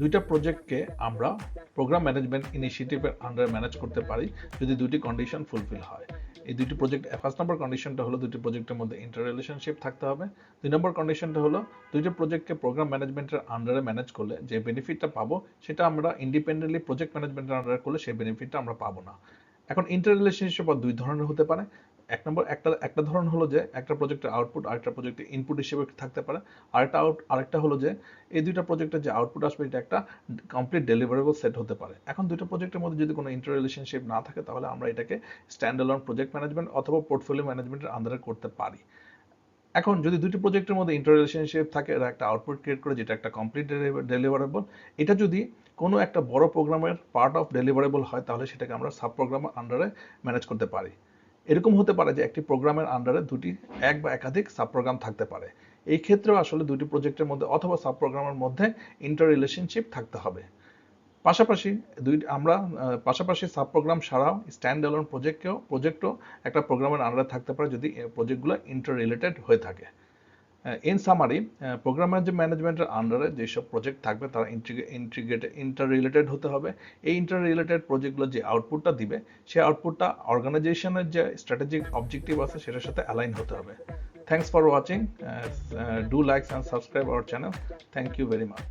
দুইটা প্রজেক্টকে আমরা programme management ইনিশিয়েটিভের আন্ডারে ম্যানেজ করতে পারি যদি দুইটি কন্ডিশন ফুলফিল হয়। এই দুইটি প্রজেক্ট, ফার্স্ট নম্বর কন্ডিশনটা হলো দুইটি প্রজেক্টের মধ্যে ইন্টার রিলেশনশিপ থাকতে হবে। 2 নম্বর কন্ডিশনটা হলো দুইটি প্রজেক্টকে প্রোগ্রাম ম্যানেজমেন্টের আন্ডারে ম্যানেজ করলে যে বেনিফিটটা পাবো সেটা আমরা ইন্ডিপেন্ডেন্টলি প্রজেক্ট ম্যানেজমেন্টের আন্ডারে করলে সেই বেনিফিটটা আমরা পাবো না। এখন ইন্টার রিলেশনশিপ দুই ধরনের হতে পারে। একটা ধরন হলো যে একটা প্রজেক্টের আউটপুট আরেকটা প্রজেক্টের ইনপুট হিসেবে থাকতে পারে। আরেকটা হলো যে এই দুইটা প্রজেক্টের যে আউটপুট আসবে এটা একটা কমপ্লিট ডেলিভারেবল সেট হতে পারে। এখন দুইটা প্রজেক্টের মধ্যে যদি কোনো ইন্টার রিলেশনশিপ না থাকে তাহলে আমরা এটাকে স্ট্যান্ড অ্যালোন প্রজেক্ট ম্যানেজমেন্ট অথবা পোর্টফোলিও ম্যানেজমেন্টের আন্ডারে করতে পারি। এখন যদি দুটি প্রজেক্টের মধ্যে ইন্টার রিলেশনশিপ থাকে, এরা একটা আউটপুট ক্রিয়েট করে যেটা একটা কমপ্লিট ডেলিভারেবল, এটা যদি কোনো একটা বড় প্রোগ্রামের পার্ট অফ ডেলিভারেবল হয় তাহলে সেটাকে আমরা সাব প্রোগ্রামের আন্ডারে ম্যানেজ করতে পারি। এরকম হতে পারে যে একটি প্রোগ্রামের আন্ডারে এক বা একাধিক সাব প্রোগ্রাম থাকতে পারে। এই ক্ষেত্রেও আসলে দুটি প্রজেক্টের মধ্যে অথবা সাব প্রোগ্রামের মধ্যে ইন্টার রিলেশনশিপ থাকতে হবে। পাশাপাশি সাব প্রোগ্রাম ছাড়াও স্ট্যান্ড অ্যালোন প্রজেক্টও একটা প্রোগ্রামের আন্ডারে থাকতে পারে যদি প্রজেক্টগুলো ইন্টার রিলেটেড হয়ে থাকে। ইন সামারি, প্রোগ্রাম ম্যানেজমেন্টের আন্ডারে যেসব প্রজেক্ট থাকবে তারা ইন্টার রিলেটেড হতে হবে। এই ইন্টার রিলেটেড প্রজেক্টগুলো যে আউটপুটটা দিবে সেই আউটপুটটা অর্গানাইজেশনের যে স্ট্র্যাটেজিক অবজেক্টিভ আছে সেটার সাথে অ্যালাইন হতে হবে। Thanks for watching, do like and subscribe our channel. Thank you very much.